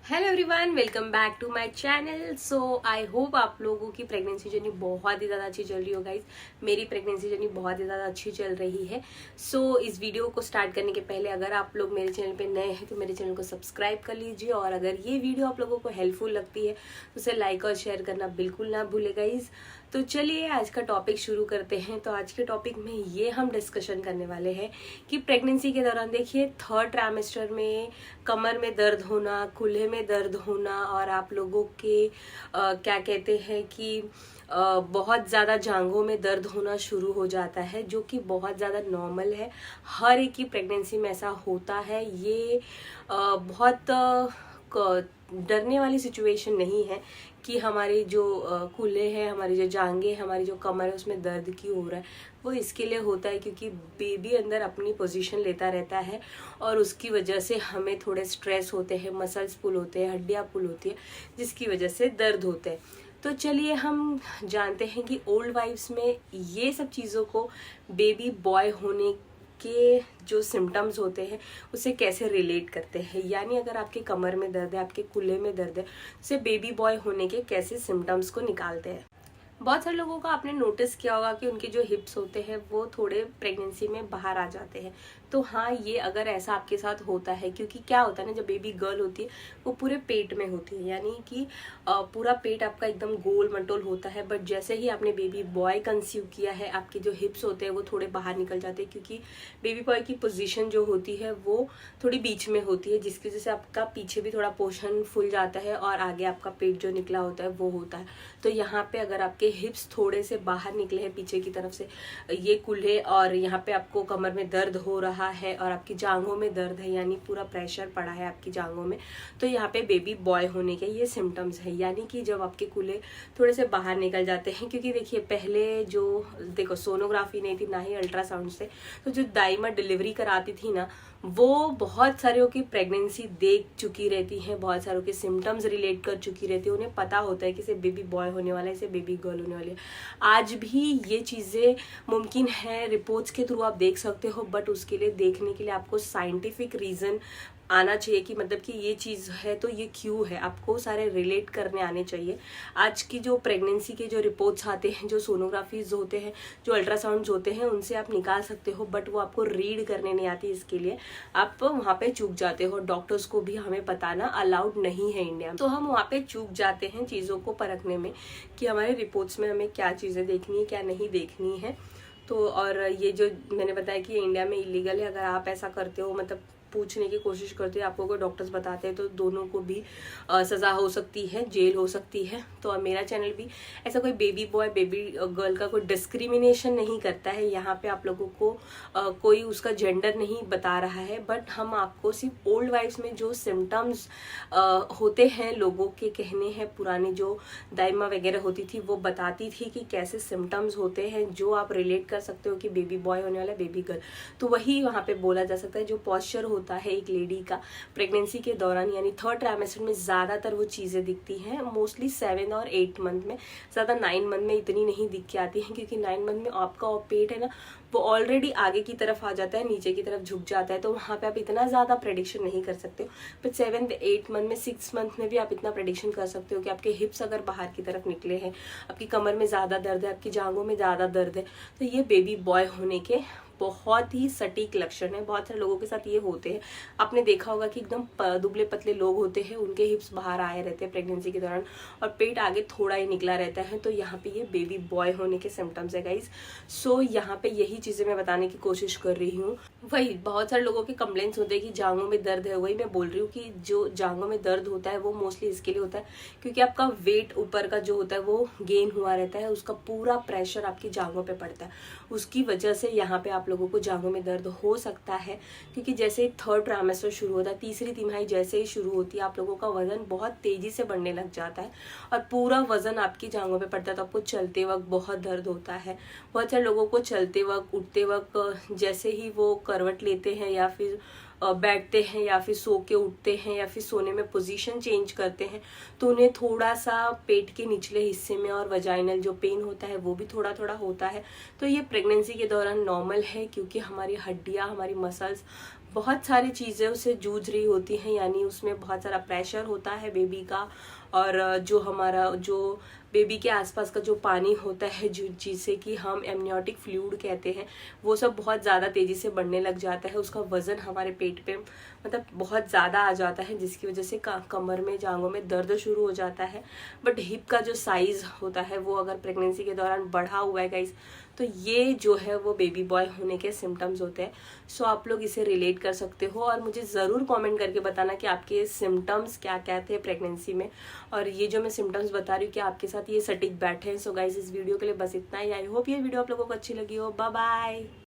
Hello everyone, welcome back to my channel. So I hope आप लोगों की pregnancy journey बहुत ही ज़्यादा अच्छी चल रही हो गाइज। मेरी प्रेगनेंसी जर्नी बहुत ही ज़्यादा अच्छी चल रही है। सो इस वीडियो को स्टार्ट करने के पहले अगर आप लोग मेरे चैनल पे नए हैं तो मेरे चैनल को सब्सक्राइब कर लीजिए, और अगर ये वीडियो आप लोगों को हेल्पफुल लगती है तो उसे लाइक और शेयर करना बिल्कुल ना भूले गाइज। तो चलिए आज का टॉपिक शुरू करते हैं। तो आज के टॉपिक में ये हम डिस्कशन करने वाले हैं कि प्रेगनेंसी के दौरान देखिए थर्ड ट्राइमेस्टर में कमर में दर्द होना, कूल्हे में दर्द होना, और आप लोगों के क्या कहते हैं कि बहुत ज़्यादा जांघों में दर्द होना शुरू हो जाता है, जो कि बहुत ज़्यादा नॉर्मल है। हर एक की प्रेगनेंसी में ऐसा होता है। ये बहुत डरने वाली सिचुएशन नहीं है कि हमारी जो कूल्हे हैं, हमारी जो जांघें, हमारी जो कमर है उसमें दर्द क्यों हो रहा है। वो इसके लिए होता है क्योंकि बेबी अंदर अपनी पोजीशन लेता रहता है और उसकी वजह से हमें थोड़े स्ट्रेस होते हैं, मसल्स पुल होते हैं, हड्डियाँ पुल होती है, जिसकी वजह से दर्द होते हैं। तो चलिए हम जानते हैं कि ओल्ड वाइफ्स में ये सब चीज़ों को बेबी बॉय होने के जो सिम्टम्स होते हैं उसे कैसे रिलेट करते हैं। यानी अगर आपके कमर में दर्द है, आपके कूल्हे में दर्द है, उसे बेबी बॉय होने के कैसे सिम्टम्स को निकालते हैं। बहुत सारे लोगों का आपने नोटिस किया होगा कि उनके जो हिप्स होते हैं वो थोड़े प्रेगनेंसी में बाहर आ जाते हैं। तो हाँ, ये अगर ऐसा आपके साथ होता है, क्योंकि क्या होता है ना, जब बेबी गर्ल होती है वो पूरे पेट में होती है, यानी कि पूरा पेट आपका एकदम गोल मटोल होता है। बट जैसे ही आपने बेबी बॉय कंसीव किया है, आपके जो हिप्स होते हैं वो थोड़े बाहर निकल जाते हैं, क्योंकि बेबी बॉय की पोजीशन जो होती है वो थोड़ी बीच में होती है, जिसकी वजह से आपका पीछे भी थोड़ा पोर्शन फूल जाता है और आगे आपका पेट जो निकला होता है वो होता है। तो यहाँ पे अगर आपके हिप्स थोड़े से बाहर निकले हैं पीछे की तरफ से, ये कूल्हे, और यहाँ पे आपको कमर में दर्द हो रहा है और आपकी जांघों में दर्द है, यानी पूरा प्रेशर पड़ा है आपकी जांघों में, तो यहाँ पे बेबी बॉय होने के ये सिम्टम्स है। यानी कि जब आपके कूल्हे थोड़े से बाहर निकल जाते हैं, क्योंकि देखिए पहले जो देखो सोनोग्राफी नहीं थी ना ही अल्ट्रासाउंड से, तो जो दाइमा डिलीवरी कराती थी ना, वो बहुत सारों की प्रेगनेंसी देख चुकी रहती हैं, बहुत सारों के सिम्टम्स रिलेट कर चुकी रहती है। उन्हें पता होता है कि इसे बेबी बॉय होने वाला है, इसे बेबी गर्ल होने वाली है। आज भी ये चीज़ें मुमकिन है, रिपोर्ट्स के थ्रू आप देख सकते हो, बट उसके लिए देखने के लिए आपको साइंटिफिक रीज़न आना चाहिए कि मतलब कि ये चीज़ है तो ये क्यों है, आपको सारे रिलेट करने आने चाहिए। आज की जो प्रेगनेंसी के जो रिपोर्ट्स आते हैं, जो सोनोग्राफीज होते हैं, जो अल्ट्रासाउंड्स होते हैं, उनसे आप निकाल सकते हो, बट वो आपको रीड करने नहीं आती। इसके लिए आप वहाँ पे चूक जाते हो। डॉक्टर्स को भी हमें बताना अलाउड नहीं है इंडिया में, तो हम वहाँ पे चूक जाते हैं चीज़ों को परखने में कि हमारे रिपोर्ट्स में हमें क्या चीज़ें देखनी है, क्या नहीं देखनी है। तो और ये जो मैंने बताया कि इंडिया में इलीगल है, अगर आप ऐसा करते हो, मतलब पूछने की कोशिश करते हैं, आपको कोई डॉक्टर्स बताते हैं, तो दोनों को भी सज़ा हो सकती है, जेल हो सकती है। तो मेरा चैनल भी ऐसा कोई बेबी बॉय बेबी गर्ल का कोई डिस्क्रिमिनेशन नहीं करता है। यहाँ पे आप लोगों को कोई उसका जेंडर नहीं बता रहा है, बट हम आपको सिर्फ ओल्ड वाइफ्स में जो सिम्टम्स होते हैं, लोगों के कहने हैं, पुरानी जो दाइमा वगैरह होती थी वो बताती थी कि कैसे सिम्टम्स होते हैं जो आप रिलेट कर सकते हो कि बेबी बॉय होने वाला है, बेबी गर्ल। तो वही वहाँ पे बोला जा सकता है। जो पॉस्चर होता है एक लेडी का प्रेगनेंसी के दौरान, यानी थर्ड ट्राइमेस्टर में ज़्यादातर वो चीज़ें दिखती हैं, मोस्टली 7 और 8 मंथ में, ज़्यादा 9 मंथ में इतनी नहीं दिख के आती हैं, क्योंकि 9 मंथ में आपका पेट है ना वो ऑलरेडी आगे की तरफ आ जाता है, नीचे की तरफ झुक जाता है, तो वहाँ पे आप इतना ज़्यादा प्रेडिक्शन नहीं कर सकते हो। बट 7 8 मंथ में, 6 मंथ में भी आप इतना प्रेडिक्शन कर सकते हो कि आपके हिप्स अगर बाहर की तरफ निकले हैं, आपकी कमर में ज़्यादा दर्द है, आपकी जांघों में ज़्यादा दर्द है, तो ये बेबी बॉय होने के बहुत ही सटीक लक्षण है। बहुत सारे लोगों के साथ ये होते हैं। आपने देखा होगा कि एकदम दुबले पतले लोग होते हैं, उनके हिप्स बाहर आए रहते हैं प्रेगनेंसी के दौरान और पेट आगे थोड़ा ही निकला रहता है, तो यहाँ पे ये बेबी बॉय होने के सिम्टम्स है गाइज। सो यहाँ पे यही चीज़ें मैं बताने की कोशिश कर रही हूँ। वही बहुत सारे लोगों के कंप्लेंट्स होते हैं कि जांघों में दर्द है। वही मैं बोल रही हूँ कि जो जांघों में दर्द होता है वो मोस्टली इसके लिए होता है क्योंकि आपका वेट ऊपर का जो होता है वो गेन हुआ रहता है, उसका पूरा प्रेशर आपकी जांघों पे पड़ता है, उसकी वजह से यहाँ पे आप लोगों को जांघों में दर्द हो सकता है। क्योंकि जैसे थर्ड ट्राइमेस्टर शुरू होता है, तीसरी तिमाही जैसे ही शुरू होती है, आप लोगों का वजन बहुत तेजी से बढ़ने लग जाता है और पूरा वजन आपकी जांघों पे पड़ता है, तो आपको चलते वक्त बहुत दर्द होता है। बहुत सारे लोगों को चलते वक्त, उठते वक्त, जैसे ही वो करवट लेते हैं या फिर बैठते हैं या फिर सो के उठते हैं या फिर सोने में पोजीशन चेंज करते हैं, तो उन्हें थोड़ा सा पेट के निचले हिस्से में और वजाइनल जो पेन होता है वो भी थोड़ा थोड़ा होता है। तो ये प्रेगनेंसी के दौरान नॉर्मल है, क्योंकि हमारी हड्डियाँ, हमारी मसल्स बहुत सारी चीज़ें उसे जूझ रही होती हैं, यानी उसमें बहुत सारा प्रेशर होता है बेबी का, और जो हमारा जो बेबी के आसपास का जो पानी होता है जो जिसे कि हम एमनियोटिक फ्लूइड कहते हैं, वो सब बहुत ज़्यादा तेज़ी से बढ़ने लग जाता है। उसका वज़न हमारे पेट पे मतलब बहुत ज़्यादा आ जाता है, जिसकी वजह से कमर में जांघों में दर्द शुरू हो जाता है। बट हिप का जो साइज़ होता है वो अगर प्रेगनेंसी के दौरान बढ़ा हुआ है गाइस, तो ये जो है वो बेबी बॉय होने के सिम्टम्स होते हैं। सो आप लोग इसे रिलेट कर सकते हो, और मुझे ज़रूर कमेंट करके बताना कि आपके सिम्टम्स क्या क्या थे प्रेगनेंसी में, और ये जो मैं सिम्टम्स बता रही हूँ कि आपके साथ ये सटीक बैठे हैं। सो गाइस, इस वीडियो के लिए बस इतना ही। आई होप ये वीडियो आप लोगों को अच्छी लगी हो। Bye bye.